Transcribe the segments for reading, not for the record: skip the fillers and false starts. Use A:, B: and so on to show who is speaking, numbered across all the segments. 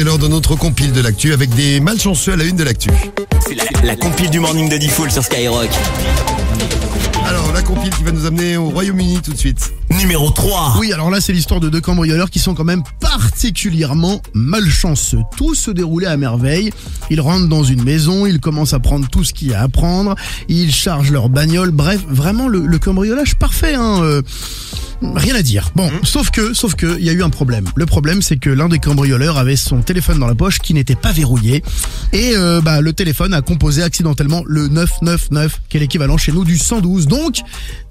A: c'est l'heure de notre compile de l'actu avec des malchanceux à la une de l'actu.
B: C'est la compile du morning de Diffoul sur Skyrock.
A: Alors, la compile qui va nous amener au Royaume-Uni tout de suite.
B: Numéro 3.
C: Oui, alors là, c'est l'histoire de deux cambrioleurs qui sont quand même particulièrement malchanceux. Tout se déroulait à merveille. Ils rentrent dans une maison, ils commencent à prendre tout ce qu'il y a à prendre, ils chargent leur bagnole. Bref, vraiment le cambriolage parfait, hein. Rien à dire. Bon, sauf que, il y a eu un problème. Le problème, c'est que l'un des cambrioleurs avait son téléphone dans la poche qui n'était pas verrouillé. Et le téléphone a composé accidentellement le 999, qui est l'équivalent chez nous du 112, donc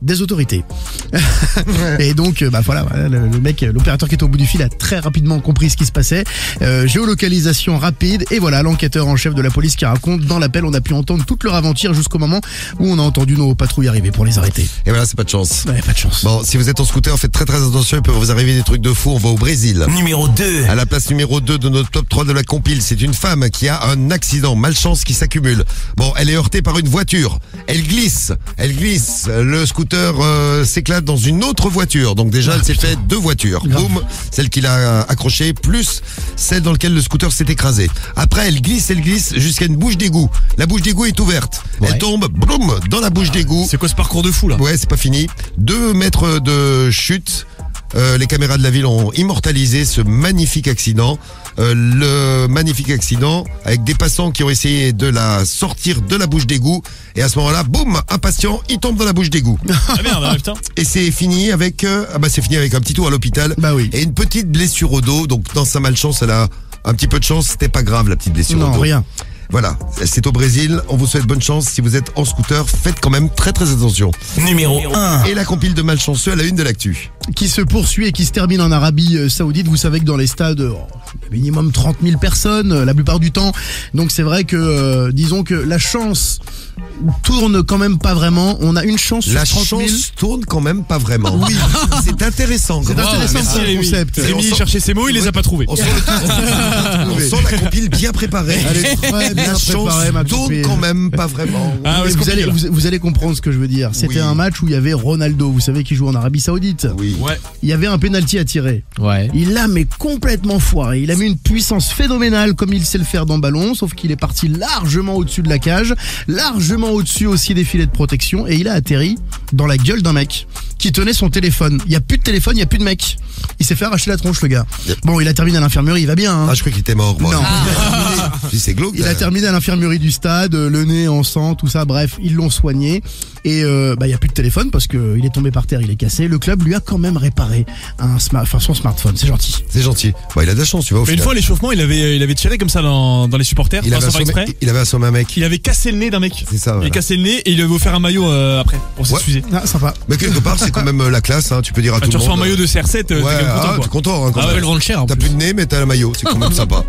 C: des autorités. Et donc, voilà, le mec, l'opérateur qui était au bout du fil a très rapidement compris ce qui se passait. Géolocalisation rapide, et voilà, l'enquêteur en chef de la police qui raconte, dans l'appel, on a pu entendre toute leur aventure jusqu'au moment où on a entendu nos patrouilles arriver pour les arrêter.
A: Et voilà, c'est pas de chance.
C: Ouais, pas de chance.
A: Bon, si vous êtes en scooter, faites très attention, il peut vous arriver des trucs de fou. On va au Brésil.
B: Numéro 2.
A: À la place numéro 2 de notre top 3 de la compile, c'est une femme qui a un accident, malchance qui s'accumule. Bon, elle est heurtée par une voiture. Elle glisse. Le scooter s'éclate dans une autre voiture. Donc déjà, elle s'est fait 2 voitures. Boum, celle qui l'a accrochée, plus celle dans laquelle le scooter s'est écrasé. Après, elle glisse jusqu'à une bouche d'égout. La bouche d'égout est ouverte.
C: Ouais.
A: Elle tombe, boum, dans la bouche d'égout.
D: C'est quoi ce parcours de fou là?
A: Ouais, c'est pas fini. 2 mètres de chute. Les caméras de la ville ont immortalisé ce magnifique accident. Le magnifique accident avec des passants qui ont essayé de la sortir de la bouche d'égout. Et à ce moment-là, boum, un patient, il tombe dans la bouche d'égout.
D: Ah merde, putain.
A: Et c'est fini avec un petit tour à l'hôpital.
C: Bah oui.
A: Et une petite blessure au dos. Donc dans sa malchance, elle a un petit peu de chance. C'était pas grave, la petite blessure au dos.
C: Non, rien.
A: Voilà, c'est au Brésil. On vous souhaite bonne chance. Si vous êtes en scooter, faites quand même très attention.
B: Numéro 1.
A: Et la compile de malchanceux à la une de l'actu.
C: Qui se poursuit et qui se termine en Arabie Saoudite. Vous savez que dans les stades, minimum 30 000 personnes, la plupart du temps. Donc c'est vrai que, disons que la chance tourne quand même pas vraiment. On a une chance sur
A: La
C: 30 000.
A: chance tourne quand même pas vraiment. Oui, c'est intéressant.
C: C'est intéressant
D: merci,
C: ce
D: Rémi.
C: concept.
D: Rémi
A: on sent-
D: cherchait ses mots, il les a pas trouvés.
A: On sent la compile bien préparée.
C: Elle est très bien
A: La chance
C: préparée, ma
A: tourne
C: copine.
A: quand même pas vraiment.
D: Ah, ouais, c'est
C: vous, allez,
D: compliqué, là.
C: vous allez comprendre ce que je veux dire. C'était
A: Oui.
C: un match où il y avait Ronaldo, vous savez, qui joue en Arabie Saoudite.
A: Oui.
D: Ouais.
C: Il y avait un penalty à tirer.
D: Ouais.
C: Il l'a mais complètement foiré. Il a mis une puissance phénoménale comme il sait le faire dans le ballon, sauf qu'il est parti largement au-dessus de la cage, largement au-dessus aussi des filets de protection, et il a atterri dans la gueule d'un mec qui tenait son téléphone. Il n'y a plus de téléphone, il n'y a plus de mec. Il s'est fait arracher la tronche, le gars. Bon, il a terminé à l'infirmerie, il va bien. Hein.
A: Ah, je crois qu'il était mort. Moi.
C: Non.
A: Je dis, c'est glauque.
C: Il a terminé à l'infirmerie du stade, le nez en sang, tout ça, bref, ils l'ont soigné. Et il n'y a plus de téléphone parce qu'il est tombé par terre, il est cassé. Le club lui a quand même réparé son smartphone, c'est gentil.
A: C'est gentil. Bah, il a de la chance, tu vois. Au
D: Mais une
A: final.
D: fois à l'échauffement, il avait tiré comme ça dans les supporters,
A: il
D: sans
A: avait
D: faire exprès.
A: assommé un mec.
D: Il avait cassé le nez d'un mec.
A: C'est ça,
D: Il
A: voilà.
D: a cassé le nez et il lui avait offert un maillot après pour s'excuser.
C: Ah, sympa.
A: Mais quelque part, c'est quand même la classe, hein. Tu peux dire à
D: Ah,
A: tout
D: tu
A: le
D: reçois un
A: monde.
D: maillot de CR7, t'es
A: Ouais,
D: quand même content,
A: t'es
D: quoi.
A: content, hein, quand
D: Ah ouais,
A: même.
D: le vendre cher en
A: T'as
D: plus.
A: plus de nez, mais t'as le maillot. C'est quand même sympa.